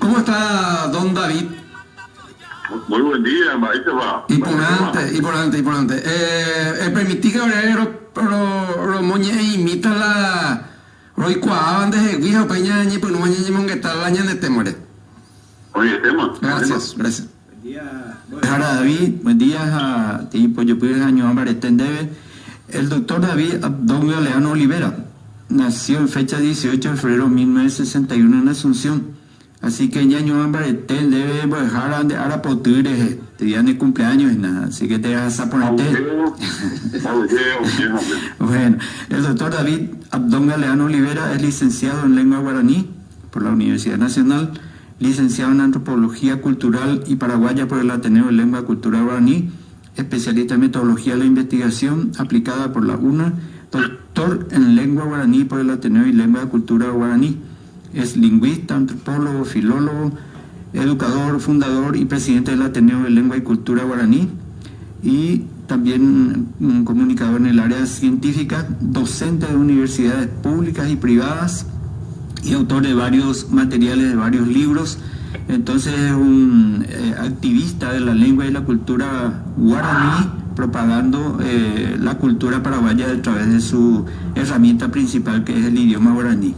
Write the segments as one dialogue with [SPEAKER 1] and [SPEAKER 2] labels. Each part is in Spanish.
[SPEAKER 1] ¿Cómo está don David?
[SPEAKER 2] Muy buen día, maestro.
[SPEAKER 1] Importante. Permití que pero moñe imita la Roy Cuaban de Guijo Peña y pues no mañana monguetar la ña de temore.
[SPEAKER 2] Oye, tema.
[SPEAKER 1] Gracias.
[SPEAKER 3] Buen día. Ahora David, buen día a ti, pues yo pude año Ambaretendebe. El doctor David Abdón Galeano Olivera nació en fecha 18 de febrero de 1961 en Asunción. Así que ñaño Ambaretén debe dejar de Arapotures, te día de cumpleaños, nada. Así que te vas a ponerte. Bueno, el doctor David Abdón Galeano Olivera es licenciado en lengua guaraní por la Universidad Nacional, licenciado en antropología cultural y paraguaya por el Ateneo de Lengua y Cultura Guaraní, especialista en metodología de la investigación aplicada por la UNA, doctor en lengua guaraní por el Ateneo y Lengua y Cultura Guaraní. Es lingüista, antropólogo, filólogo, educador, fundador y presidente del Ateneo de Lengua y Cultura Guaraní, y también un comunicador en el área científica, docente de universidades públicas y privadas y autor de varios materiales, de varios libros. Entonces es un activista de la lengua y la cultura guaraní, propagando la cultura paraguaya a través de su herramienta principal, que es el idioma guaraní.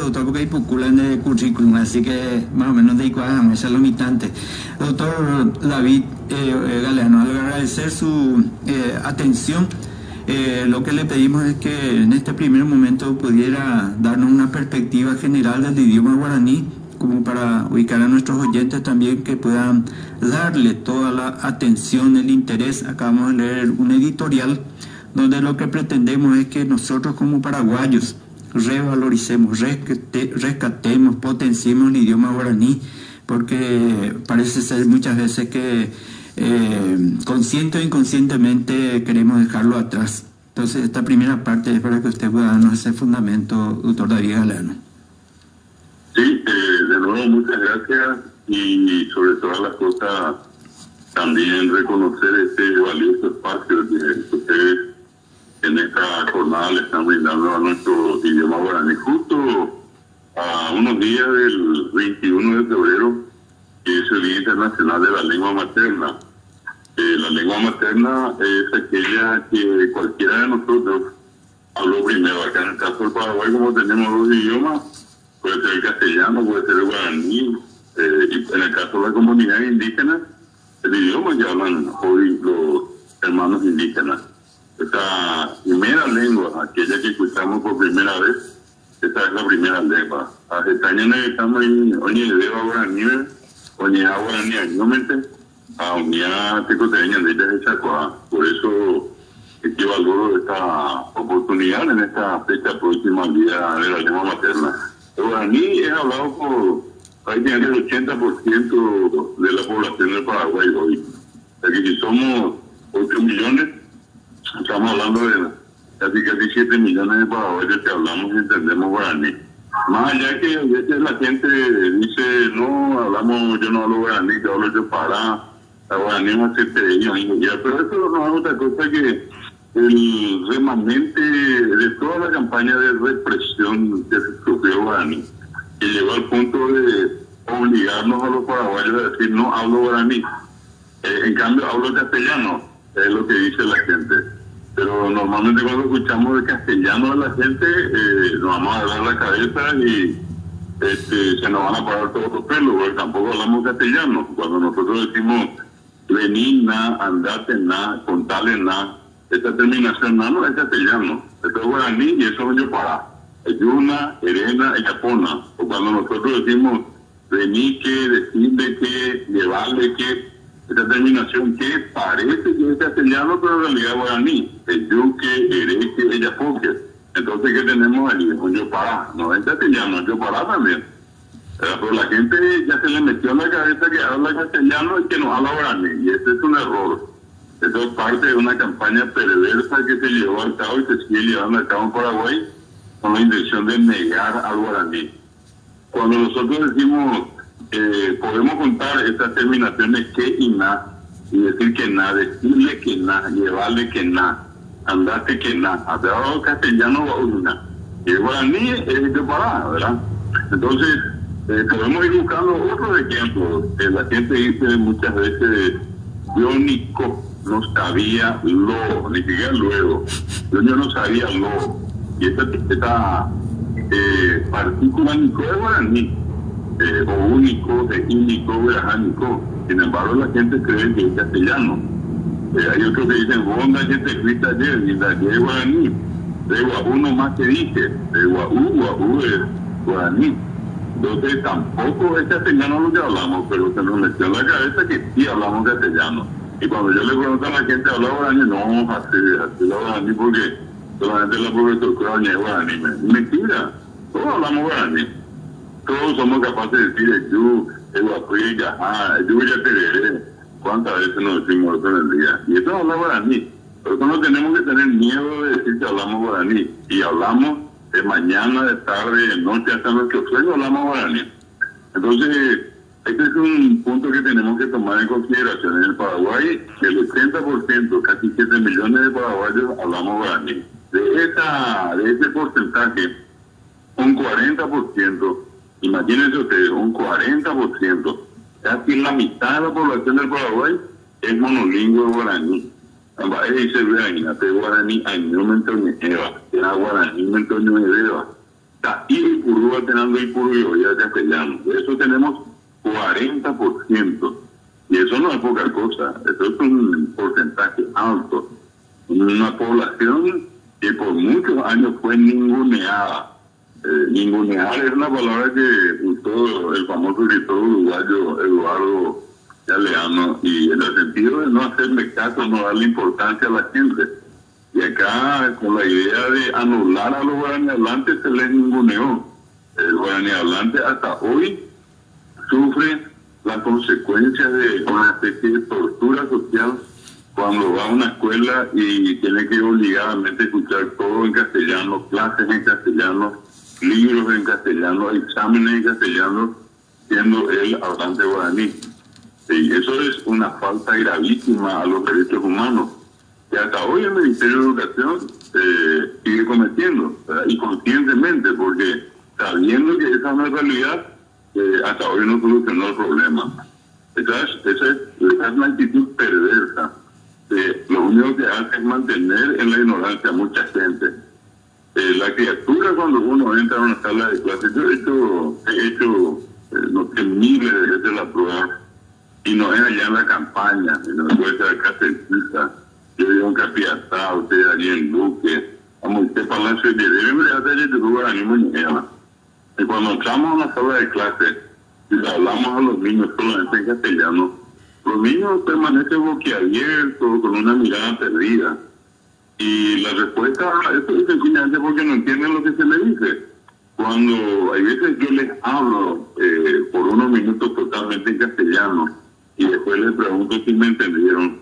[SPEAKER 3] Doctor, porque hay poculan de currículum, así que más o menos de igual, esa es lo mitante. Doctor David Galeano, al agradecer su atención, lo que le pedimos es que en este primer momento pudiera darnos una perspectiva general del idioma guaraní, como para ubicar a nuestros oyentes también, que puedan darle toda la atención, el interés. Acabamos de leer un editorial donde lo que pretendemos es que nosotros como paraguayos revaloricemos, rescatemos, potenciemos el idioma guaraní, porque parece ser muchas veces que consciente o inconscientemente queremos dejarlo atrás. Entonces esta primera parte es para que usted pueda darnos ese fundamento, doctor David Galeano.
[SPEAKER 2] Sí, de nuevo muchas gracias, y sobre todas las cosas también reconocer este valioso espacio que ustedes en esta jornada le están brindando a nuestro idioma guaraní. Justo a unos días del 21 de febrero, que es el Día Internacional de la Lengua Materna. La lengua materna es aquella que cualquiera de nosotros habló primero. Acá en el caso del Paraguay, como tenemos dos idiomas, puede ser el castellano, puede ser el guaraní, y en el caso de la comunidad indígena, el idioma que hablan hoy los hermanos indígenas. Esta primera lengua, aquella que escuchamos por primera vez, esta es la primera lengua. Estamos en oye de guaraní, oye guaraní, a unidad tecoteña de ella de Chacua. Por eso es que valoro esta oportunidad en esta fecha próxima al Día de la Lengua Materna. El guaraní es hablado por prácticamente el 80% de la población del Paraguay hoy. O sea que si somos 8 millones, estamos hablando de casi 7 millones de paraguayos que hablamos y entendemos guaraní. Más allá que a veces la gente dice, yo no hablo guaraní, yo hablo yo para, la guaraní es más ya, pero eso no es otra cosa que el remanente de toda la campaña de represión que se sufrió guaraní, que llegó al punto de obligarnos a los paraguayos a decir, no hablo guaraní, en cambio hablo castellano, es lo que dice la gente. Pero normalmente cuando escuchamos el castellano de la gente, nos vamos a dar la cabeza y se nos van a parar todos los pelos, porque tampoco hablamos castellano. Cuando nosotros decimos vení na, andate na, contale na, esta terminación na no es castellano, esto es guaraní y eso es yo para. Yuna, Erena, Yapona. O cuando nosotros decimos vení que, decirle que, llevarle que, esta terminación que parece que es castellano, pero en realidad es guaraní. El yuque, ereque, eyapoque. Entonces, ¿qué tenemos allí? Un yo para. No es castellano, yo para también. Pero la gente ya se le metió en la cabeza que habla castellano y que no habla guaraní. Y ese es un error. Esto es parte de una campaña perversa que se llevó a cabo y se sigue llevando a cabo en Paraguay con la intención de negar al guaraní. Cuando nosotros decimos podemos contar estas terminaciones que y na, y decir que na, decirle que na, llevarle que na, andate que na, hablado castellano o una. Y el guaraní es de parada, ¿verdad? Entonces, Podemos ir buscando otros ejemplos. La gente dice muchas veces, yo no sabía lo, ni siquiera luego. Yo no sabía lo. Y esta partícula nico es guaraní, o único, de ínico, verajánico. Sin embargo, la gente cree que es castellano. Hay otros que dicen, bonda que te escrita ayer, y la ayer es guaraní. De guaú nomás que dije, de guaú es guaraní. Entonces tampoco es castellano lo que hablamos, pero se nos metió en la cabeza que sí hablamos castellano. Y cuando yo le pregunto a la gente, ¿habla guaraní? No, así la guaraní porque solamente la profesora es guaraní. Mentira, todos hablamos guaraní. Todos somos capaces de decir yo, el guapuí, yo ya te veré. ¿Cuántas veces nos decimos eso en el día? Y eso habla guaraní. Pero no tenemos que tener miedo de decir que hablamos guaraní. Y hablamos de mañana, de tarde, de noche, hasta nuestro sueño hablamos guaraní. Entonces, este es un punto que tenemos que tomar en consideración. En el Paraguay, el 80%, casi 7 millones de paraguayos hablamos guaraní. De ese porcentaje, un 40%, imagínense ustedes, un 40%, casi la mitad de la población del Paraguay es monolingüe guaraní. Dice imagínate guaraní era guaraní y purúa tenando y purúa ya castellano. De eso tenemos 40%. Y eso no es poca cosa, eso es un porcentaje alto. Una población que por muchos años fue ninguneada. Ningunear es una palabra que usó el famoso escritor uruguayo Eduardo Galeano, y en el sentido de no hacerle caso, no darle importancia a la gente. Y acá, con la idea de anular a los guaraní hablantes, se les ninguneó. El guaraní hablante hasta hoy sufre las consecuencias de una especie de tortura social cuando va a una escuela y tiene que obligadamente escuchar todo en castellano, clases en castellano, libros en castellano, exámenes en castellano, siendo él hablante guaraní. Y eso es una falta gravísima a los derechos humanos, que hasta hoy el Ministerio de Educación sigue cometiendo, ¿verdad? Y conscientemente, porque sabiendo que esa es una realidad, hasta hoy no solucionó el problema. Esa es una actitud perversa. Lo único que hace es mantener en la ignorancia a mucha gente. La criatura, cuando uno entra a una sala de clase, yo he hecho no sé, miles de veces la prueba, y no es allá en la campaña, sino puede ser acá cerquita. Yo vivo en Capiatá, usted allí en Luque, como usted Palacio de y cuando entramos a una sala de clase y le hablamos a los niños solamente en castellano, los niños permanecen boquiabiertos, con una mirada perdida. Y la respuesta a esto es sencillamente porque no entienden lo que se les dice. Cuando hay veces yo les hablo por unos minutos totalmente en castellano y después les pregunto si me entendieron,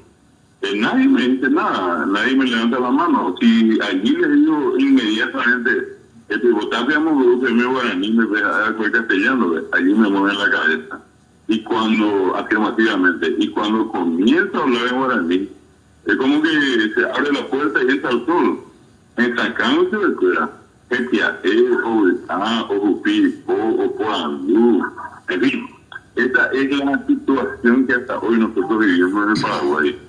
[SPEAKER 2] nadie me dice nada, nadie me levanta la mano. Si allí les digo inmediatamente, guaraní me fue castellano, allí me mueven la cabeza. Y cuando, afirmativamente, y cuando comienzo a hablar en guaraní, es como que se abre la puerta y entra el sol. En Sacán se recuerda. En fin, esta es la situación que hasta hoy nosotros vivimos en el Paraguay.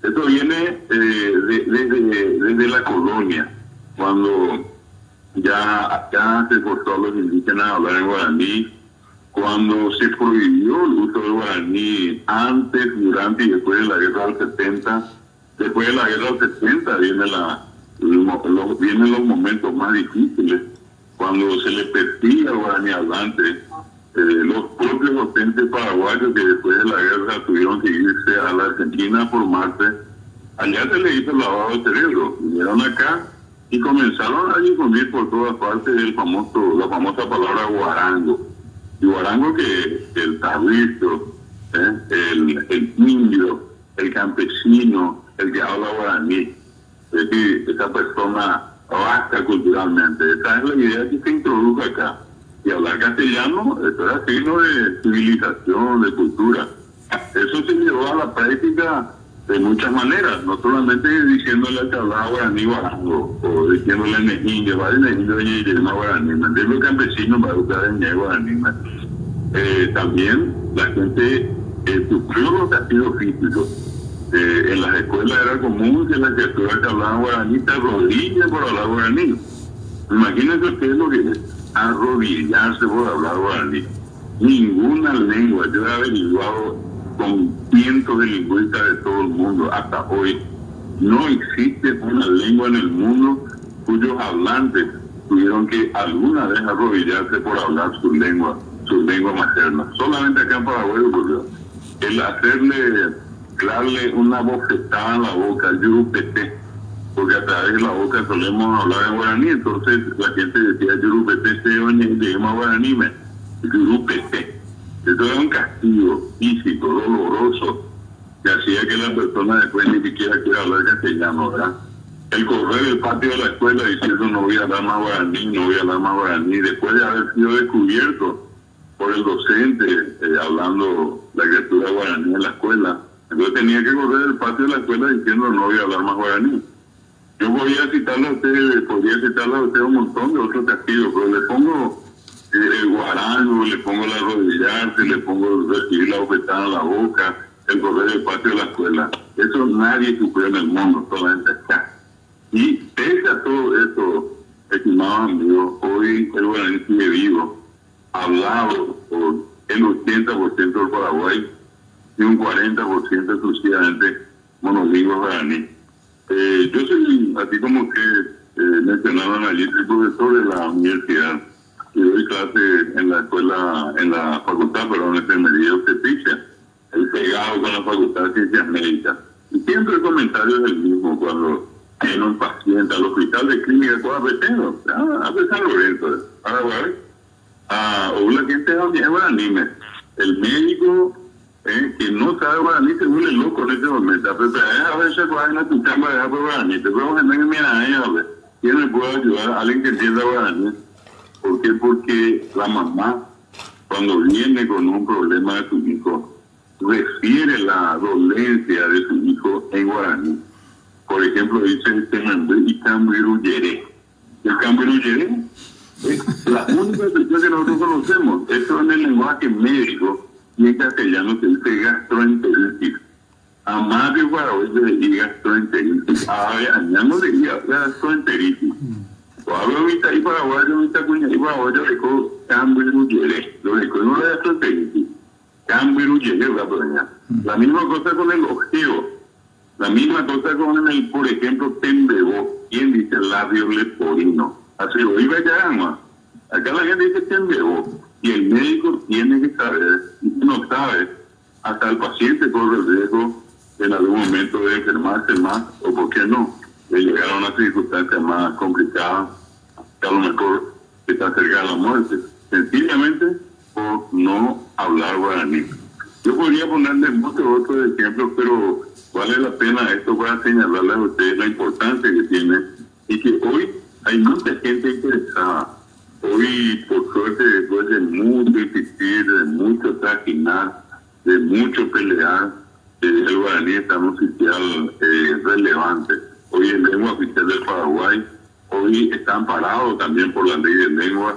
[SPEAKER 2] Esto viene desde la colonia, cuando ya acá se forzó a los indígenas a hablar en guaraní, cuando se prohibió el uso del guaraní antes, durante y después de la guerra del 70. Después de la guerra del 70 vienen los momentos más difíciles, cuando se le persigue al guaraní hablante. Los propios docentes paraguayos que después de la guerra tuvieron que irse a la Argentina a formarse, allá se le hizo el lavado de cerebro. Vinieron acá y comenzaron a difundir por todas partes la famosa palabra guarango. Y guarango que el tablito, el indio, el campesino, el que habla guaraní, es decir, esa persona vasca culturalmente. Esa es la idea que se introdujo acá. Y hablar castellano, eso era signo de civilización, de cultura. Eso se llevó a la práctica de muchas maneras, no solamente diciéndole al que hablaba guaraní guarango, o diciéndole a Nejín, que va de Nejín, y más guaraní, los campesinos va a buscar en guaraní. También la gente sufrió los castigos físicos. En las escuelas era común que las criaturas que hablaban guaraní se arrodillen por hablar guaraní. Imagínense ustedes lo que es arrodillarse por hablar guaraní. Ninguna lengua, yo he averiguado con cientos de lingüistas de todo el mundo hasta hoy, no existe una lengua en el mundo cuyos hablantes tuvieron que alguna vez arrodillarse por hablar su lengua materna. Solamente acá en Paraguay ocurrió. El darle una bofetada en la boca, yurupete, porque a través de la boca solemos hablar en guaraní, entonces la gente decía yurupete, se oye, y le llama guaraní, yurupete. Esto era un castigo físico, doloroso, que hacía que la persona después ni siquiera quiera hablar castellano, ¿verdad? El correr del patio de la escuela diciendo no voy a hablar más guaraní, después de haber sido descubierto por el docente hablando la criatura guaraní en la escuela. Entonces tenía que correr del patio de la escuela diciendo no voy a hablar más guaraní. Yo podría citarle a usted un montón de otros castigos, pero le pongo el guarango, le pongo el arrodillarse, le pongo recibir la bofetada en la boca, el correr del patio de la escuela. Eso nadie sufrió en el mundo, solamente acá. Y pese a todo esto, estimados amigos, hoy el guaraní sigue vivo, hablado por el 80% del Paraguay y un 40% exclusivamente monolingües guaraní. Yo soy, así como que mencionaron allí, soy profesor de la universidad y doy clase en la escuela, en la facultad, pero en enfermería obstetricia, el pegado con la facultad de ciencias médicas. Y siempre el comentario es el mismo cuando viene un paciente al hospital de clínica Coapeteno, a San Lorenzo, Paraguay, o la gente de guaraní. El médico que no sabe guaraní se vuelve loco en este momento. Pero a veces hay una tucamba de guaraní, pero ¿quién me puede ayudar? Alguien que entienda guaraní. ¿Por qué? Porque la mamá, cuando viene con un problema de su hijo, refiere la dolencia de su hijo en guaraní. Por ejemplo, dice y Cambiruyere. El Cambiruyere es la única expresión que nosotros conocemos. Esto en el lenguaje médico y en castellano se dice gastroenteritis. Amadio Paraguay se dice gastroenteritis. Añano se dice gastroenteritis. O hablo ahorita y paraguayo, ahorita cuña y paraguayo, reco Cambiruyere. Lo reco no es gastroenteritis. Cambiruyere, ¿verdad? La misma cosa con el ojeo. La misma cosa con el, por ejemplo, tembebó. ¿Quién dice labio leporino? Así lo iba a acá la gente dice tembebó. Y el médico tiene que saber, y si no sabe, hasta el paciente corre el riesgo en algún momento de enfermarse más, o por qué no, de llegar a una circunstancia más complicada, que a lo mejor está cerca de la muerte, sencillamente por no hablar guaraní. Yo podría ponerle muchos otros ejemplos, pero vale la pena esto para señalarles a ustedes la importancia que tiene y que hoy hay mucha gente interesada. Hoy, por suerte, después de mucho insistir, de mucho trajinar, de mucho pelear, el guaraní está en un oficial relevante. Hoy es lengua oficial del Paraguay, hoy está amparado también por la ley de lenguas,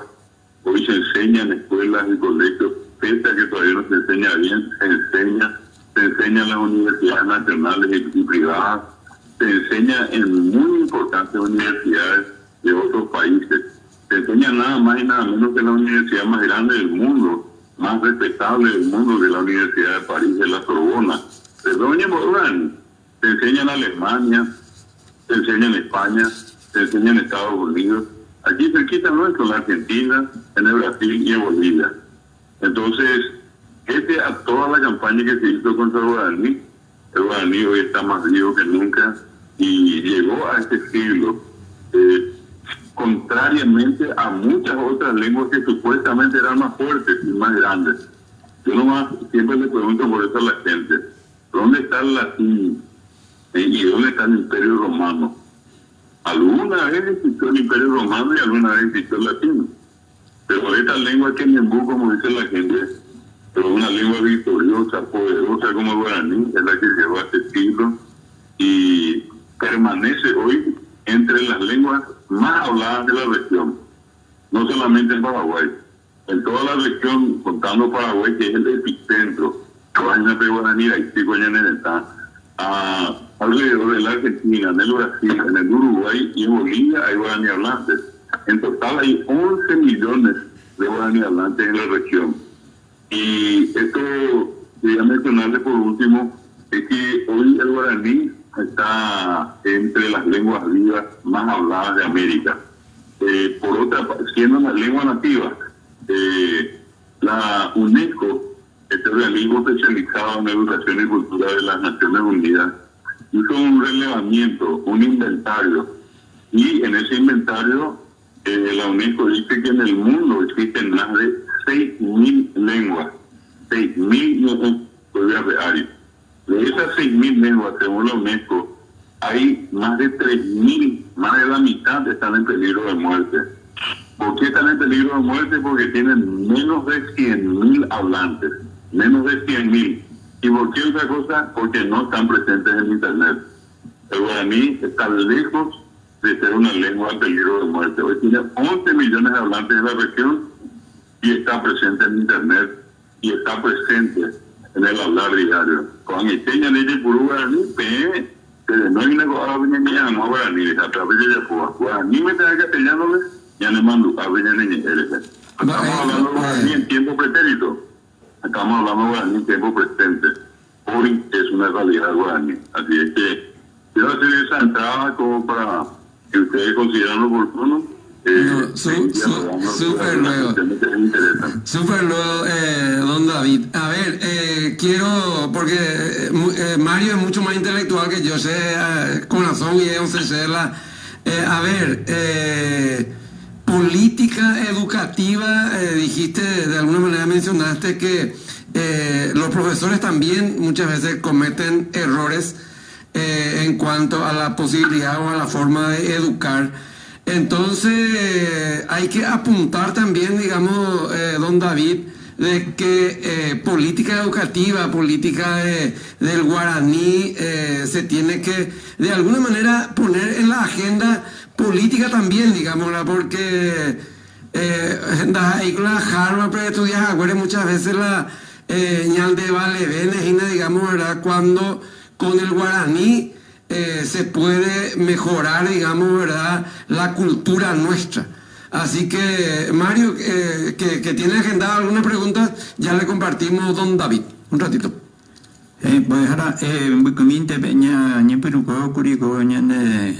[SPEAKER 2] hoy se enseña en escuelas y colegios, pese a que todavía no se enseña bien, se enseña en las universidades nacionales y privadas, se enseña en muy importantes universidades de otros países. Se enseña nada más y nada menos que la universidad más grande del mundo, más respetable del mundo, que la Universidad de París, de la Sorbona. Se enseña en Alemania, se enseña en España, se enseña en Estados Unidos, aquí cerquita nuestro, en la Argentina, en el Brasil y en Bolivia. Entonces, a toda la campaña que se hizo contra el guaraní hoy está más vivo que nunca y llegó a este siglo. Contrariamente a muchas otras lenguas que supuestamente eran más fuertes y más grandes. Yo nomás siempre le pregunto por eso a la gente, ¿dónde está el latín? ¿Y dónde está el Imperio Romano? Alguna vez existió el Imperio Romano y alguna vez existió el latín. Pero esta lengua que Ñembú, como dice la gente, pero una lengua victoriosa, poderosa como el guaraní, es la que llegó a este siglo y permanece hoy entre las lenguas más habladas de la región, no solamente en Paraguay. en toda la región, contando Paraguay, que es el epicentro, alrededor de la Argentina, en el Brasil, en el Uruguay y en Bolivia hay guaraní hablantes. En total hay 11 millones de guaraní hablantes en la región. Y esto, quería mencionarle por último, es que hoy el guaraní está entre las lenguas vivas más habladas de América. Por otra parte, siendo una lengua nativa, la UNESCO, este organismo especializado en educación y cultura de las Naciones Unidas, hizo un relevamiento, un inventario, y en ese inventario la UNESCO dice que en el mundo existen más de 6.000 lenguas, 6.000 reales. De esas 6.000 lenguas, según la UNESCO, hay más de 3.000, más de la mitad están en peligro de muerte. ¿Por qué están en peligro de muerte? Porque tienen menos de 100.000 hablantes, menos de 100.000. ¿Y por qué otra cosa? Porque no están presentes en Internet. El guaraní está lejos de ser una lengua en peligro de muerte. Hoy tiene 11 millones de hablantes en la región y está presente en Internet y está presente en el hablar diario. Con Iteña de Puru Guaraní, no hay una cosa no guaraní, a través de Yapúa. Guaraní me trae castellano, ya le mando a Estamos hablando de guaraní en tiempo pretérito. Estamos hablando de guaraní en tiempo presente. Hoy es una realidad guaraní. Así es que quiero hacer esa entrada como para que ustedes consideran oportuno.
[SPEAKER 1] Súper luego. Súper luego, don David. A ver, quiero, porque Mario es mucho más intelectual que yo, sé con razón y a ver, política educativa, dijiste, de alguna manera mencionaste que los profesores también muchas veces cometen errores en cuanto a la posibilidad o a la forma de educar. Entonces hay que apuntar también, digamos, don David, de que política educativa, política del guaraní, se tiene que de alguna manera poner en la agenda política también, digámosla, porque ahí con la Harvard para estudiar, muchas veces la ñal de vale venes, digamos, ¿verdad? Cuando con el guaraní se puede mejorar, digamos, ¿verdad?, la cultura nuestra. Así que, Mario, que tiene agendada alguna pregunta, ya le compartimos don David. Un ratito.
[SPEAKER 3] Pues ahora, cominte peña, ñeperuco, curico, ñane,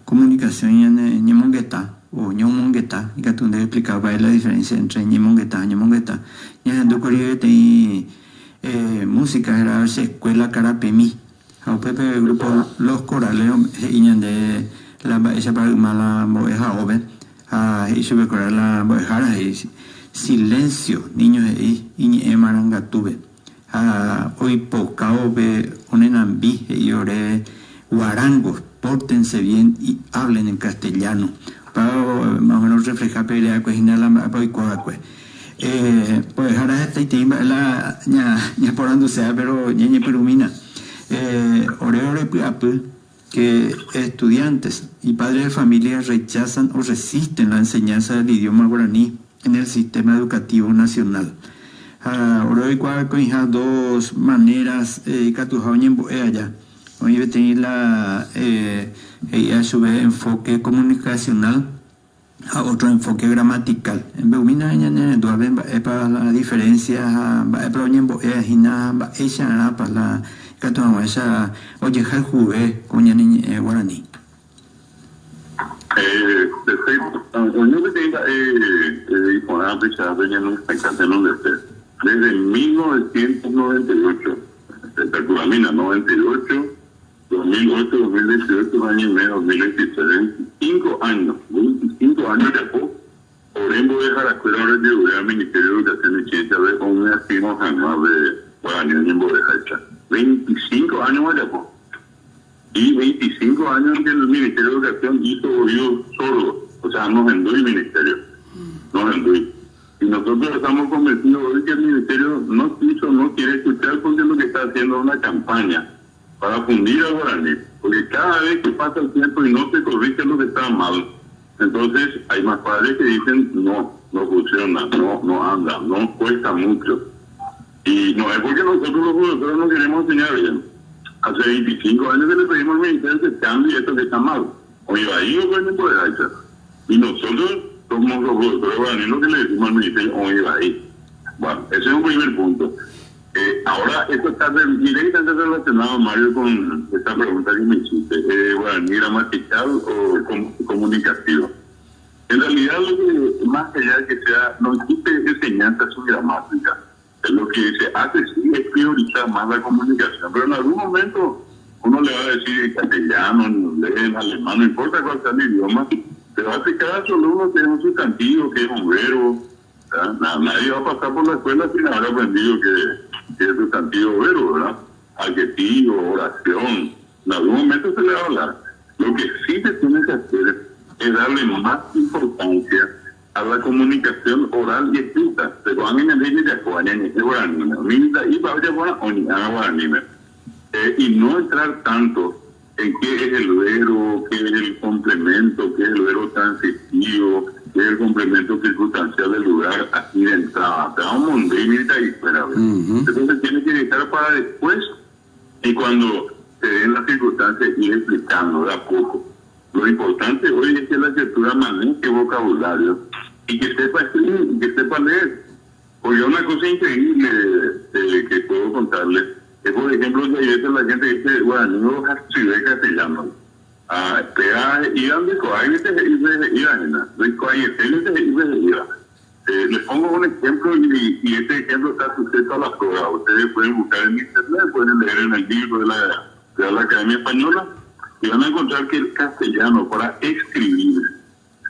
[SPEAKER 3] comunicación, ñane, mongueta, o ñomongueta, y que tú te explicaba la diferencia entre ñemongueta y ñomongueta. Ñane, do curico, música, era escuela carapemi. Pepe el grupo Los Corales iñan de la esa para mala boeja joven y sube coral la boejara y silencio niños ahí y marangatuve hoy pocao ve onenambi y ore guarangos, pórtense bien y hablen en castellano para más o menos reflejar pelea cuejina la boy cuacue pues ahora esta y la ña porándose pero ñeñe perumina que estudiantes y padres de familia rechazan o resisten la enseñanza del idioma guaraní en el sistema educativo nacional. Hoy hay dos maneras allá. Hoy tener a su vez enfoque comunicacional a otro enfoque gramatical. En Beumina para la diferencia para la Catuama esa oye jugué con guaraní.
[SPEAKER 2] Perfecto. Yo que tenga desde 1998, espectaculamina 98, 2008, 2018, año y medio, 2023, 25 años de poco. Orembo dejar la escuela de Ministerio de Educación y Ciencia de un estimo jamás de guaraní en Bodejacha. 25 años más de poco. Y 25 años que el Ministerio de Educación hizo oídos sordos. O sea, nos endó el Ministerio. Nos endó. Y nosotros estamos convencidos hoy que el Ministerio no quiere escuchar porque lo que está haciendo es una campaña para fundir al guaraní. Porque cada vez que pasa el tiempo y no se corrige lo que está mal, entonces hay más padres que dicen no. no funciona, no anda, no cuesta mucho. Y no es porque nosotros los profesores no queremos enseñar bien. Hace 25 años que le pedimos al ministerio que cambie esto que está mal. Oye, ahí o no puede hacer. Y nosotros somos los profesores guaraníes lo que le decimos al ministerio, oye, ahí. Bueno, ese es un primer punto. Ahora, esto está directamente relacionado, Mario, con esta pregunta que me hiciste. ¿Guaraní gramatical o comunicativo? En realidad, lo que, más allá de que sea, no existe enseñanza su gramática. Lo que se hace sí es priorizar más la comunicación, pero en algún momento uno le va a decir en castellano, en inglés, en alemán, no importa cuál sea el idioma, se va a aplicar a solo uno que es un sustantivo, que es un verbo. Nadie va a pasar por la escuela sin haber aprendido que es sustantivo, verbo, ¿verdad? Adjetivo, oración. En algún momento se le va a hablar. Lo que sí se tiene que hacer es darle más importancia a la comunicación oral y escrita. Y no entrar tanto en qué es el verbo, qué es el complemento, qué es el verbo transitivo, qué es el complemento circunstancial del lugar aquí de entrada. Te vamos a un y fuera. Entonces tiene que estar para después y cuando se den las circunstancias ir explicando de a poco. Lo importante hoy es que la escritura maneje vocabulario y que sepa escribir, y que sepa leer. Porque una cosa increíble que puedo contarles es, por ejemplo, que a veces la gente dice, guaraní o castellano. Les pongo un ejemplo y este ejemplo está sujeto a la prueba. Ustedes pueden buscar en internet, pueden leer en el libro de la Academia Española y van a encontrar que el castellano para escribir,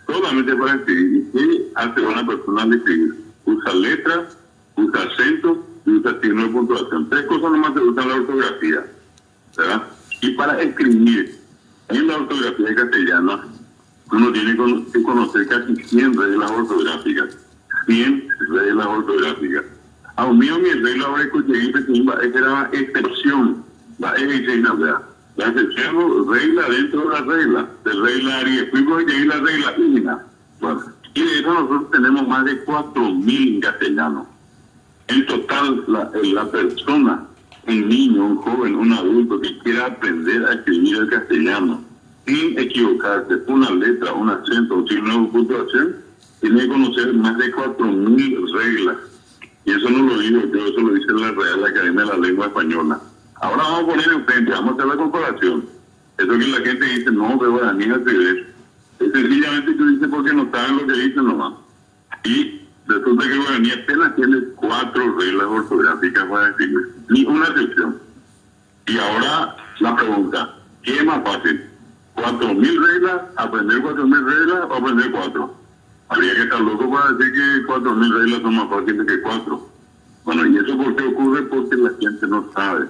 [SPEAKER 2] solamente para escribir, ¿qué hace una persona al escribir? Usa letras, usa acento y usa signo de puntuación. 3 cosas nomás se usan en la ortografía, ¿verdad? Y para escribir en la ortografía castellana, uno tiene que conocer casi 100 reglas ortográficas. 100 reglas ortográficas. A un mío mi regla ahora es que era excepción. La excepción regla dentro de la regla. De regla y explico que hay la regla ígena. Bueno, y de eso nosotros tenemos más de 4.000 en castellano. En total, la persona, un niño, un joven, un adulto que quiera aprender a escribir el castellano sin equivocarse, una letra, un acento, un signo de puntuación, tiene que conocer más de 4.000 reglas. Y eso no lo digo yo, eso lo dice la Real Academia de la Lengua Española. Ahora vamos a poner enfrente, vamos a hacer la comparación. Eso que la gente dice, no, de guaraní a escribir. Es sencillamente que dice porque no saben lo que dicen nomás. Y resulta que el guaraní apenas tiene 4 reglas ortográficas para escribir, ni una excepción. Y ahora la pregunta, ¿qué es más fácil? ¿4.000 reglas, aprender 4.000 reglas o aprender 4? Habría que estar loco para decir que 4.000 reglas son más fáciles que 4. Bueno, ¿y eso por qué ocurre? Porque la gente no sabe,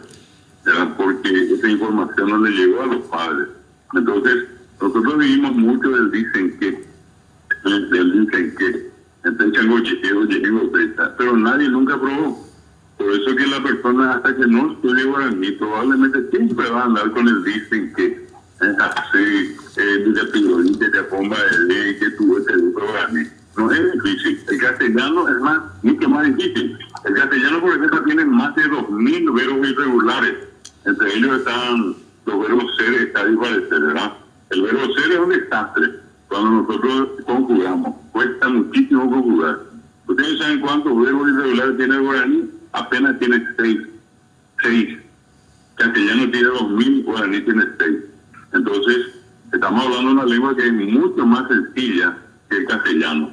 [SPEAKER 2] ¿verdad? Porque esa información no le llegó a los padres. Entonces, nosotros vivimos mucho del dicen que. Pero nadie nunca probó. Por eso que la persona, hasta que no estudie guaraní, probablemente siempre va a andar con el dicen que. Así, te pomba que tuvo este guaraní. No es difícil. El castellano es mucho más difícil. El castellano, por ejemplo, tiene más de 2.000 verbos irregulares. Entre ellos están los verbos ser, estar y parecer, ¿verdad? El verbo ser es un desastre. Cuando nosotros conjugamos, cuesta muchísimo conjugar. ¿Ustedes saben cuántos verbos irregulares tiene el guaraní? Apenas tiene 6. Castellano tiene 2.000, guaraní tiene 6. Entonces, estamos hablando de una lengua que es mucho más sencilla que el castellano.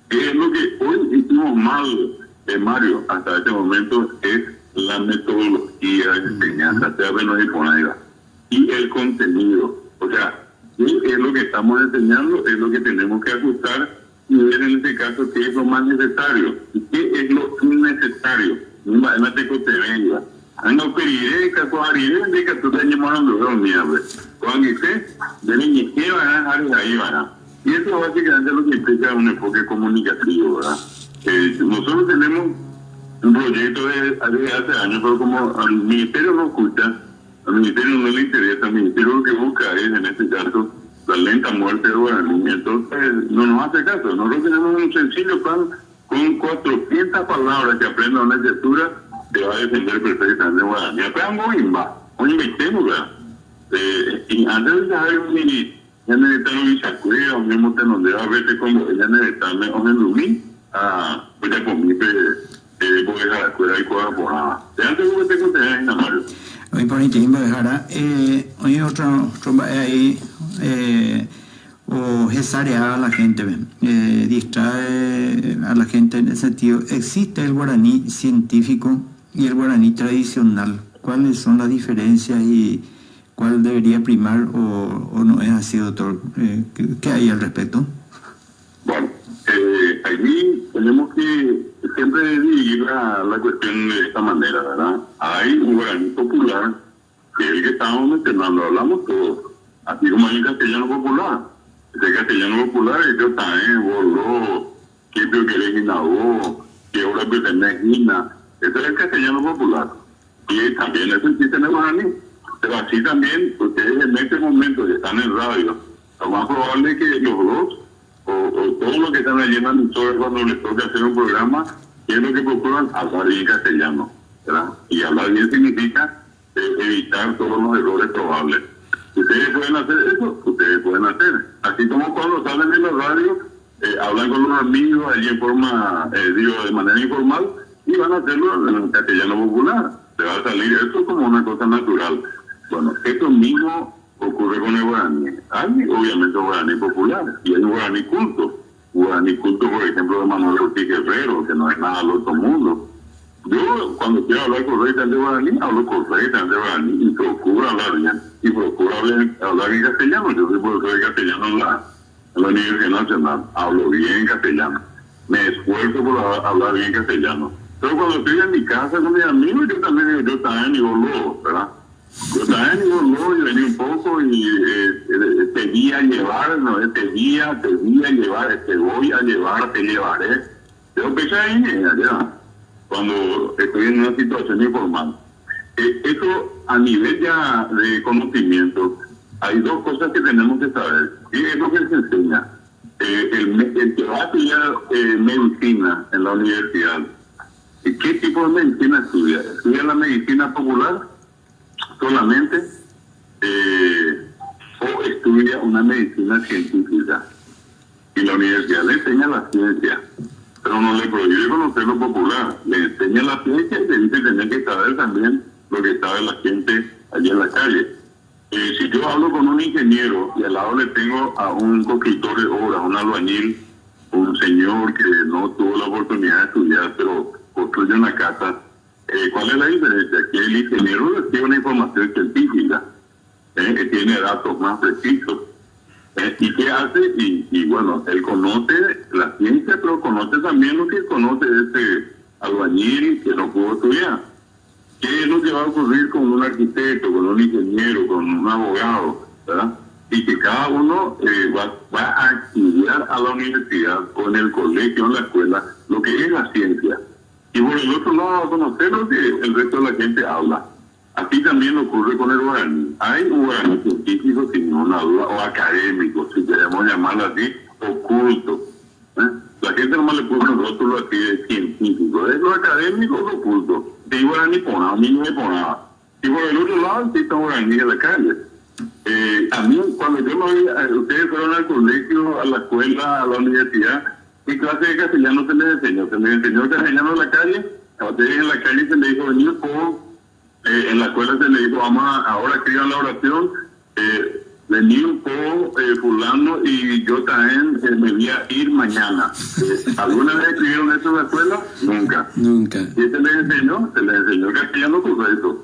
[SPEAKER 2] ¿Qué es lo que hoy hicimos mal, Mario, hasta este momento? Es la metodología de enseñanza, y el contenido. O sea, ¿qué es lo que estamos enseñando? Es lo que tenemos que ajustar y ver en este caso qué es lo más necesario y qué es lo innecesario. Imagínate que te venga. No pediré que cuariré que tú te llamando de mierda. Cuando dice, de niñez que van a dejar ahí, van. Y eso básicamente es lo que implica un enfoque comunicativo, ¿verdad? Nosotros tenemos un proyecto de hace años, pero como al ministerio no escucha, al ministerio no le interesa, al ministerio lo que busca es, en este caso, la lenta muerte del guaraní. Entonces, no nos hace caso. Nosotros tenemos un sencillo plan con 400 palabras que aprenda una lectura que va a defender perfectamente el guaraní. Aprendamos o inventemos, ¿verdad? Y antes de saber ya necesitan un bisacuela, o mismo te nos debe verte como ella necesitan o en Lubí, pues ya conmigo, voy a dejar la escuela y cuadra por nada. De antes de que te conté en Mario.
[SPEAKER 3] Hoy por tiempo dejará, hoy otro ahí, o cesarea a la gente, distrae a la gente en el sentido, existe el guaraní científico y el guaraní tradicional. ¿Cuáles son las diferencias y cuál debería primar o no es así, doctor? ¿Qué hay al respecto?
[SPEAKER 2] Bueno, allí tenemos que siempre dividir la cuestión de esta manera, ¿verdad? Hay un guaraní popular, que es el que estamos mencionando, hablamos todos, así como hay un castellano popular. Ese castellano popular, ellos también voló, que yo quería ginabó, que ahora pues gina. Ese es el castellano popular. Y también eso existe en el guaraní. Pero así también, ustedes en este momento que están en radio, lo más probable es que los dos, o todos los que están allí en la emisora cuando les toca hacer un programa, es lo que procuran hablar bien castellano, ¿verdad? Y hablar bien significa evitar todos los errores probables. Ustedes pueden hacer eso, ustedes pueden hacer. Así como cuando salen en la radio, hablan con los amigos allí en forma, de manera informal, y van a hacerlo en castellano popular. Se va a salir eso como una cosa natural. Bueno, esto mismo ocurre con el guaraní. Hay obviamente un guaraní popular y hay un guaraní culto. Un guaraní culto, por ejemplo, de Manuel Ortiz Guerrero, que no es nada del otro mundo. Yo, cuando quiero hablar correctamente de guaraní, hablo correctamente de guaraní y procuro hablar bien. Y procuro hablar en castellano. Yo soy profesor de castellano en la Universidad Nacional. Hablo bien castellano. Me esfuerzo por hablar bien castellano. Pero cuando estoy en mi casa con mis amigos, yo también ni voló, ¿verdad? Yo también ni voló y vení un poco y te voy a llevar, no, te voy a llevar, te voy a llevar, te llevaré. Yo empecé ahí, allá, cuando estoy en una situación informal. Eso a nivel ya de conocimiento, hay dos cosas que tenemos que saber. ¿Qué es lo que se enseña? El que va a estudiar medicina en la universidad, ¿qué tipo de medicina estudia? ¿Estudia la medicina popular solamente? ¿O estudia una medicina científica? Y la universidad le enseña la ciencia, pero no le prohíbe conocer lo popular. Le enseña la ciencia y le dice que tiene que saber también lo que sabe la gente allí en la calle. Si yo hablo con un ingeniero y al lado le tengo a un constructor de obras, un albañil, un señor que no tuvo la oportunidad de estudiar, pero construye una casa, ¿cuál es la diferencia? Que el ingeniero recibe una información científica, que tiene datos más precisos. ¿Y qué hace? Y bueno, él conoce la ciencia, pero conoce también lo que conoce este albañil que no pudo estudiar. ¿Qué es lo que va a ocurrir con un arquitecto, con un ingeniero, con un abogado, ¿verdad? Y que cada uno va a estudiar a la universidad o en el colegio, en la escuela, lo que es la ciencia. Y por el otro lado va a conocer lo que el resto de la gente habla. Así también ocurre con el guaraní. Hay un guaraní científico, sin ninguna duda, o académico, si queremos llamarlo así, oculto. La gente nomás le puso un rótulo así de científico. ¿Es lo académico o lo oculto? De guaraní por nada, a mí no me por nada. Y por el otro lado, sí está guaraní en la calle. A mí, cuando yo me vi, ustedes fueron al colegio, a la escuela, a la universidad, ¿qué clase de castellano se les enseñó? Se les enseñó castellano en la calle. A ustedes en la calle se les dijo venir por... en la escuela se le dijo, ahora escriban la oración, venir un poco fulano y yo también me voy a ir mañana. ¿Alguna vez escribieron eso en la escuela? Nunca.
[SPEAKER 1] Nunca.
[SPEAKER 2] ¿Y se les enseñó? Se les enseñó castellano correcto.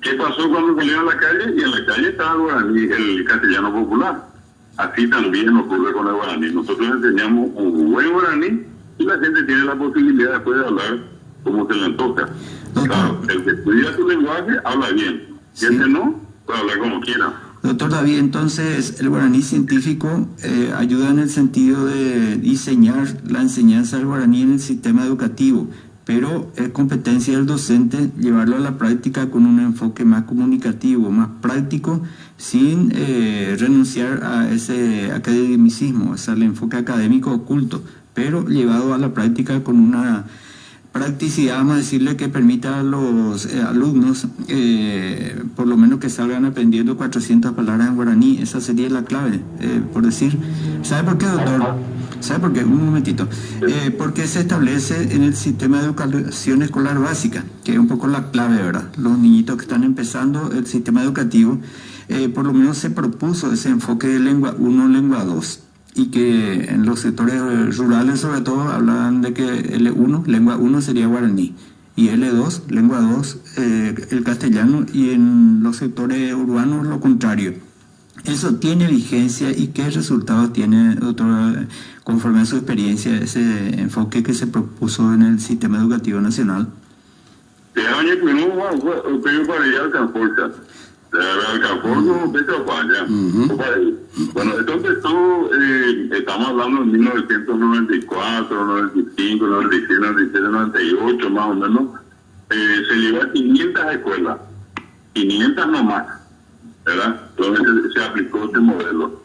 [SPEAKER 2] ¿Qué pasó cuando salieron a la calle? Y en la calle estaba el guaraní, el castellano popular. Así también ocurre con el guaraní. Nosotros enseñamos un buen guaraní y la gente tiene la posibilidad después de hablar como se le antoja. Claro, el que estudia su lenguaje habla bien. Y el que no, puede hablar como quiera.
[SPEAKER 3] Doctor David, entonces el guaraní científico ayuda en el sentido de diseñar la enseñanza del guaraní en el sistema educativo, pero es competencia del docente llevarlo a la práctica con un enfoque más comunicativo, más práctico, sin renunciar a ese academicismo, o sea, el enfoque académico oculto, pero llevado a la práctica con una practicidad, vamos a decirle, que permita a los alumnos por lo menos que salgan aprendiendo 400 palabras en guaraní. Esa sería la clave, por decir. ¿Sabe por qué, doctor? ¿Sabe por qué? Un momentito. Porque se establece en el sistema de educación escolar básica, que es un poco la clave, ¿verdad? Los niñitos que están empezando el sistema educativo, por lo menos se propuso ese enfoque de lengua 1, lengua 2. Y que en los sectores rurales sobre todo hablaban de que L1, lengua 1 sería guaraní, y L2, lengua 2, el castellano, y en los sectores urbanos lo contrario. ¿Eso tiene vigencia y qué resultados tiene, doctor, conforme a su experiencia, ese enfoque que se propuso en el sistema educativo nacional?
[SPEAKER 2] Bueno, entonces tú, estamos hablando de 1994, 95, 96, 97, 98 más o menos, se llegó a 500 escuelas, 500 nomás, ¿verdad? Donde se aplicó este modelo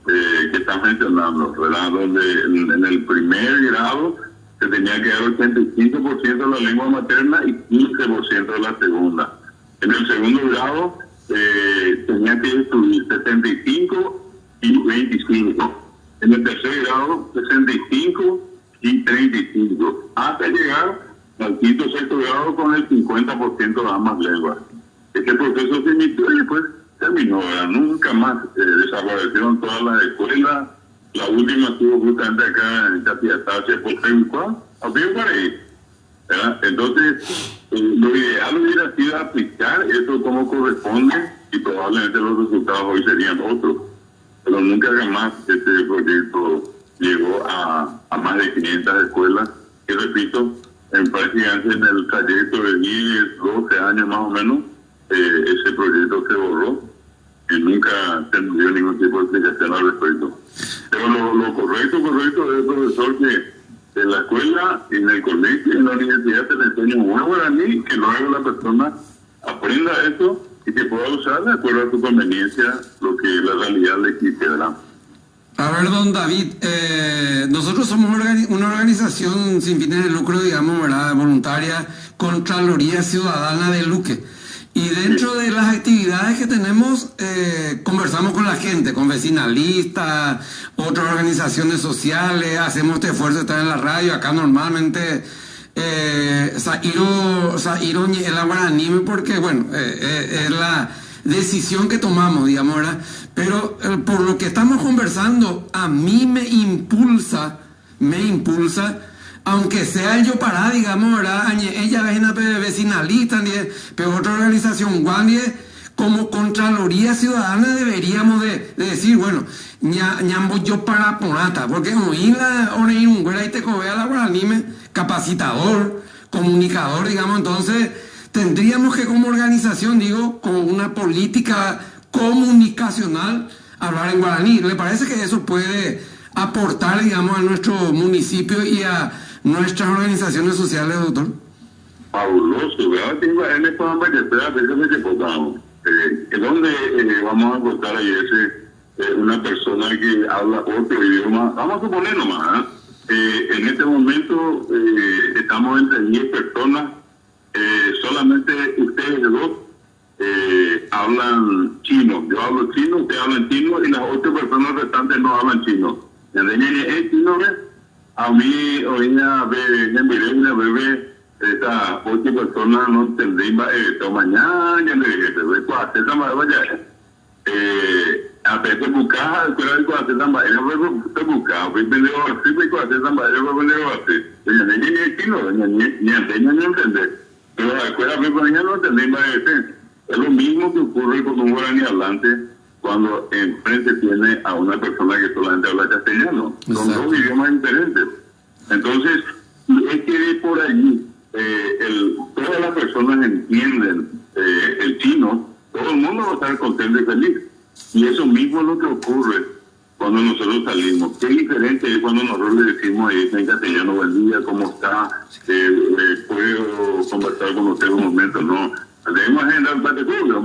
[SPEAKER 2] que estás mencionando, ¿verdad? Donde en el primer grado se tenía que dar 85% de la lengua materna y 15% de la segunda. En el segundo grado tenía que estudiar 75 y 25. En el tercer grado, 65 y 35. Hasta llegar al quinto o sexto grado con el 50% de ambas lenguas. Este proceso se inició y después terminó, ¿verdad? Nunca más desaparecieron todas las escuelas. La última estuvo justamente acá en Catiatache, por Tehuacán, abrió para ahí, ¿verdad? Entonces, lo ideal hubiera sido aplicar eso como corresponde y probablemente los resultados hoy serían otros. Pero nunca jamás este proyecto llegó a más de 500 escuelas. Y repito, prácticamente en el trayecto de 10, 12 años más o menos, ese proyecto se borró y nunca se nos dio ningún tipo de explicación al respecto. Pero lo correcto es, profesor, que en la escuela, en el colegio, en la universidad se le enseña un buen guaraní, que luego la persona aprenda eso y que pueda usar de acuerdo a su conveniencia lo que la realidad le quisiera.
[SPEAKER 1] A ver, don David, nosotros somos una organización sin fines de lucro, digamos, ¿verdad?, voluntaria, Contraloría Ciudadana de Luque. Y dentro de las actividades que tenemos, conversamos con la gente, con vecinalistas, otras organizaciones sociales, hacemos este esfuerzo de estar en la radio. Acá normalmente Sairo el guaraní, porque bueno, es la decisión que tomamos, digamos, ¿verdad? Pero por lo que estamos conversando, a mí me impulsa, aunque sea yo para, digamos, ¿verdad? Ella es una vecinalista, pero otra organización, como Contraloría Ciudadana deberíamos de decir, bueno, ñambo yo para ponata, porque oí la oreír un güera y te cobea la guaranime, capacitador, comunicador, digamos. Entonces tendríamos que, como organización, digo, con una política comunicacional, hablar en guaraní. ¿Le parece que eso puede aportar, digamos, a nuestro municipio y a nuestras organizaciones sociales, doctor?
[SPEAKER 2] Fabuloso, ¿verdad? ¿Dónde vamos a encontrar ahí una persona que habla otro idioma? Vamos a suponer nomás, en este momento estamos entre 10 personas, solamente ustedes dos hablan chino. Yo hablo chino, ustedes hablan chino y las 8 personas restantes no hablan chino. ¿Es chino, ves? A mí, hoy en bebé, estas 8 personas no tendrían, mañana, ya le dije, a veces buscaba, escuela de cuate, samba, ella fue buscaba, fue vendedor, sí, fue cuate, samba, ella fue vendedor, sí. Doña Neña ni es chino, ni anteña ni entender. Pero la escuela fue no entendía, es lo mismo que ocurre con un guaraní hablante cuando enfrente tiene a una persona que solamente habla castellano. Son dos idiomas diferentes. Entonces, es que por allí todas las personas entienden el chino, todo el mundo va a estar contento y feliz. Y eso mismo es lo que ocurre cuando nosotros salimos. Qué diferente es cuando nosotros le decimos ahí en castellano, buen día, ¿cómo está? ¿Puedo conversar con usted un momento? No. Debemos agendar parte público,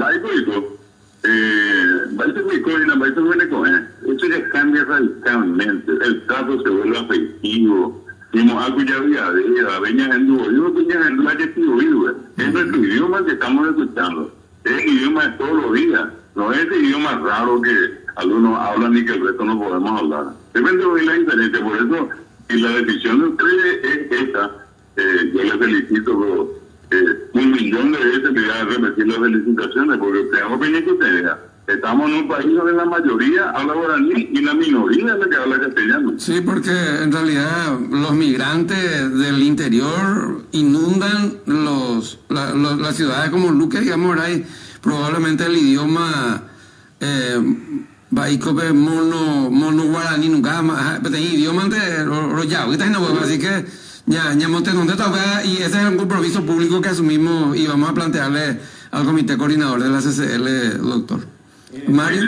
[SPEAKER 2] eso ya cambia radicalmente. El trato se vuelve afectivo. Dimos algo ya había veñas en dúo, yo veñas en la que estoy oído. Es nuestro idioma que estamos escuchando. Es el idioma de todos los días. No es el idioma raro que algunos hablan y que el resto no podemos hablar. Depende de la diferencia. Por eso, si la decisión de ustedes es esta, yo les felicito por 1.000.000 de veces le voy a repetir las felicitaciones, porque tenemos que ustedes. Estamos en un país donde la mayoría habla guaraní y la minoría es la que habla castellano.
[SPEAKER 1] Sí, porque en realidad los migrantes del interior inundan las ciudades como Luque, digamos, ahí probablemente el idioma baicope mono guaraní nunca más, pero idioma de los yahuitas y no, así que ya monté donde toca, y ese es un compromiso público que asumimos y vamos a plantearle al comité coordinador de la CCL, doctor. Mario.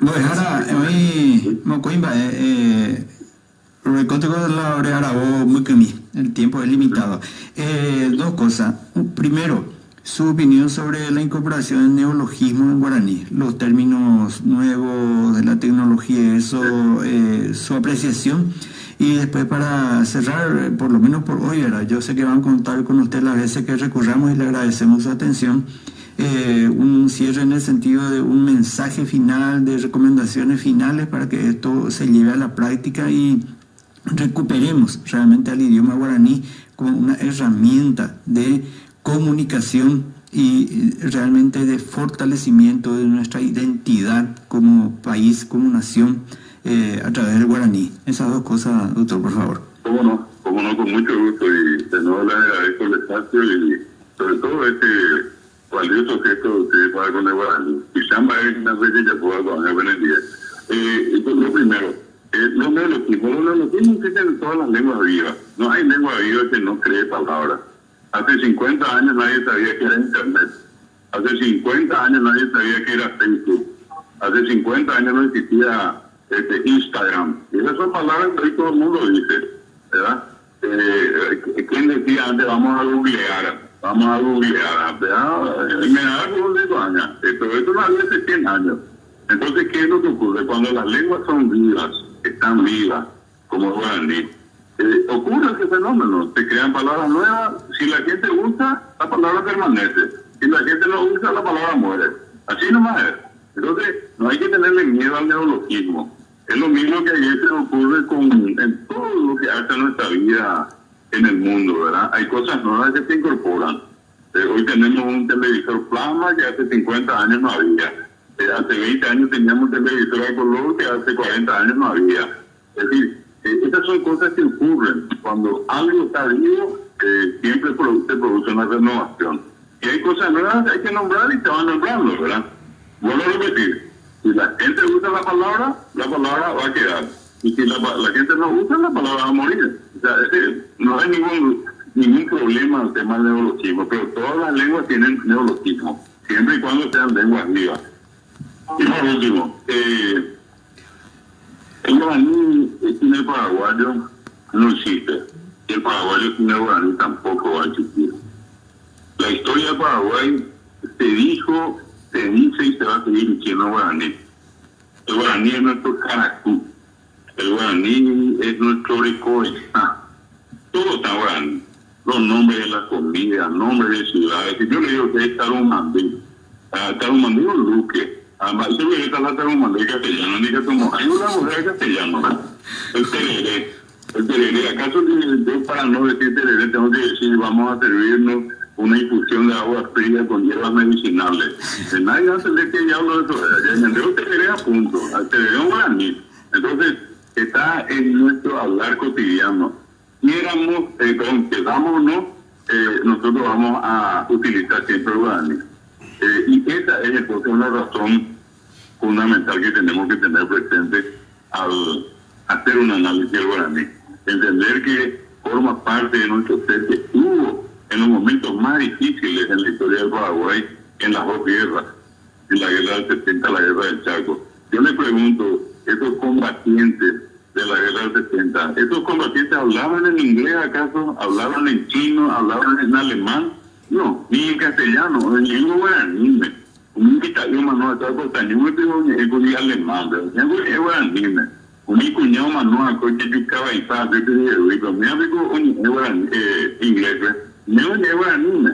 [SPEAKER 3] Bueno, ahora, hoy, Mocoimba, reconto con la hora ahora, muy que el tiempo es limitado. Dos cosas. Primero, su opinión sobre la incorporación del neologismo en guaraní, los términos nuevos de la tecnología, eso, su apreciación. Y después, para cerrar, por lo menos por hoy, ¿verdad? Yo sé que van a contar con usted las veces que recurramos y le agradecemos su atención. Un cierre en el sentido de un mensaje final, de recomendaciones finales para que esto se lleve a la práctica y recuperemos realmente al idioma guaraní como una herramienta de comunicación y realmente de fortalecimiento de nuestra identidad como país, como nación, a través del guaraní. Esas dos cosas, doctor, por favor.
[SPEAKER 2] Cómo no, con mucho gusto, y de nuevo le agradezco el espacio y sobre todo valioso gesto de ustedes para con el guaraní. Y Samba es una vez que ya pueda con el buen día. Lo primero, los neologismos existen en todas las lenguas vivas. No hay lengua viva que no cree palabras. Hace 50 años nadie sabía que era Internet. Hace 50 años nadie sabía que era Facebook. Hace 50 años no existía Instagram. Y esas son palabras que hoy todo el mundo dice, ¿verdad? ¿Quién decía antes vamos a googlear, ¿verdad? Me da algo de 2 años. Esto no había hace 100 años. Entonces, ¿qué es lo que ocurre? Cuando las lenguas son vivas, están vivas, como el guaraní, ocurre ese fenómeno. Se crean palabras nuevas. Si la gente usa, la palabra permanece. Si la gente no usa, la palabra muere. Así nomás es. Entonces, no hay que tenerle miedo al neologismo. Es lo mismo que ayer se ocurre en todo lo que hace nuestra vida en el mundo, ¿verdad? Hay cosas nuevas que se incorporan. Hoy tenemos un televisor plasma que hace 50 años no había. Hace 20 años teníamos televisor a color que hace 40 años no había. Es decir, estas son cosas que ocurren. Cuando algo está vivo, siempre se produce una renovación. Y hay cosas nuevas que hay que nombrar y se van nombrando, ¿verdad? Vuelvo a repetir, si la gente usa la palabra va a quedar. Y si la gente no usa, la palabra va a morir. O sea, no hay ningún problema en el tema del neologismo, pero todas las lenguas tienen neologismo, siempre y cuando sean lenguas vivas. Y por último, el guaraní sin el paraguayo no existe. Y el paraguayo sin el guaraní tampoco va a existir. La historia del Paraguay se dijo, se dice y se va a seguir diciendo guaraní. El guaraní es nuestro caracú. El guaraní es nuestro recoesta. Todo está guaraní. Los nombres de la comida, nombres de ciudades. Yo le digo que es Tarumandí. Tarumandí o Luque. Además, yo voy a estar la Tarumandí castellano. Ni que como hay una mujer castellana. El tereré. El tereré. ¿Acaso yo para no decir tereré tengo que decir vamos a servirnos una infusión de agua fría con hierbas medicinales? Nadie hace de que ya hablo de eso. Yo tereré a punto. El tereré un guaraní. Entonces, está en nuestro hablar cotidiano. Quedamos o no, nosotros vamos a utilizar siempre el guaraní. Y esa es entonces una razón fundamental que tenemos que tener presente al hacer un análisis del guaraní. Entender que forma parte de nuestro ser, que estuvo en los momentos más difíciles en la historia del Paraguay, en las 2 guerras, en la guerra del 70, la guerra del Chaco. Yo le pregunto, esos combatientes de la guerra del 70. ¿Esos combatientes hablaban en inglés acaso? ¿Hablaban en chino? ¿Hablaban en alemán? No, ni en castellano, en lengua guaraní. Un invitado manual está portaño, un alemán, es guaraní. Un cuñado manual, coche yucaba y paz, yo te digo, me hablo un inglés, no es guaraní.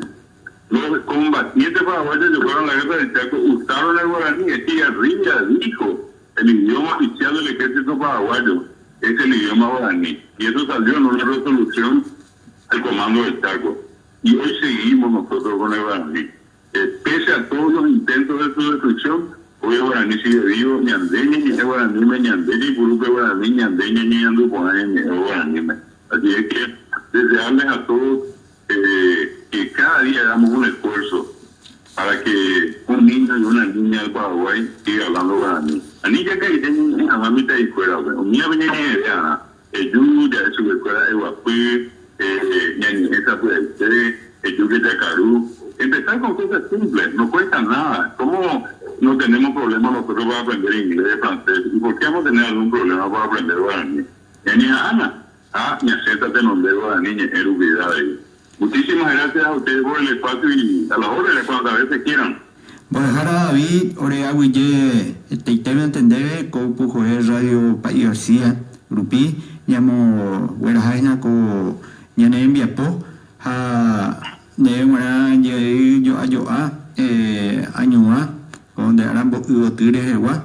[SPEAKER 2] Los combatientes paraguayos que fueron a la guerra del Chaco usaron el guaraní, es que arriba dijo, el idioma oficial del ejército paraguayo es el idioma guaraní. Y eso salió en una resolución al comando del Chaco. Y hoy seguimos nosotros con el guaraní. Pese a todos los intentos de su destrucción, hoy el guaraní sigue vivo, ñandeña, y el guaraní me ñandeña, y purupe guaraní, ñandeña, ni ñandupoane, el guaraní me. Así es que desearles a todos que cada día hagamos un esfuerzo para que un niño y una niña del Paraguay siga hablando guaraní. A niña que tiene una mamita de fuera, un niño viene de idea, el yuyu ya es su escuela de guapí, ñañeza puede ser, el yuyu de yacarú. Empezar con cosas simples, no cuesta nada. ¿Cómo no tenemos problemas nosotros para aprender inglés, francés? ¿Y por qué vamos a tener algún problema para aprender guaraní? Ñaña Ana, ñacéntate nombre guaraní, erudidad ahí. Muchísimas gracias a ustedes por el espacio y a las órdenes cuando veces quieran.
[SPEAKER 3] Bueno, David, Orea Guille, te entender, Copujo Radio País García, Grupi, llamo Huerajaina, co Ñane Enviapo, de una yo añoa, donde harán botires de agua.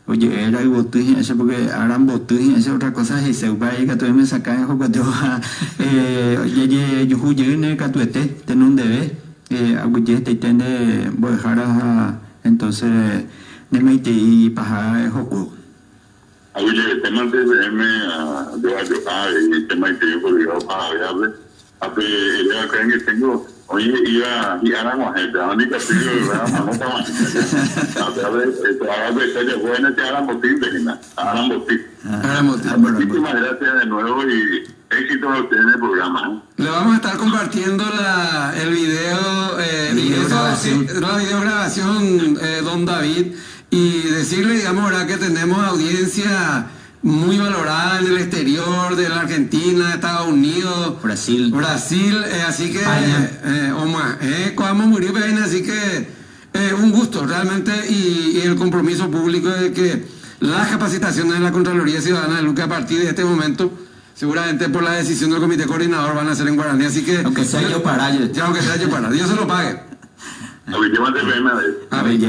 [SPEAKER 3] Oye, era botín, eso porque harán botín, esa otra cosa, y se va a ir que tú me sacas en juego, oye, yo jugué en el catuete, tengo un debe, aguille, te tiende, voy a dejar entonces, de me y paja el juego.
[SPEAKER 2] Aguille, el tema de verme y el tema que yo podría pagarle, a ver, ya creen que tengo. Oye, iba y ahora no es la única película que no estaba a ver, se buena que hagan posible, muchísimas gracias de nuevo y éxito a ustedes en el programa.
[SPEAKER 1] Le vamos a estar compartiendo el video, la videograbación, don David, y decirle, digamos, ¿verdad?, que tenemos audiencia muy valorada en el exterior de la Argentina, de Estados Unidos, Brasil, así que así que un gusto realmente y el compromiso público de que las capacitaciones de la Contraloría Ciudadana de Luque a partir de este momento, seguramente por la decisión del comité coordinador, van a ser en guaraní, así que
[SPEAKER 3] aunque sea yo para
[SPEAKER 1] Dios se lo pague.
[SPEAKER 2] A ver, llévate,
[SPEAKER 3] a ver,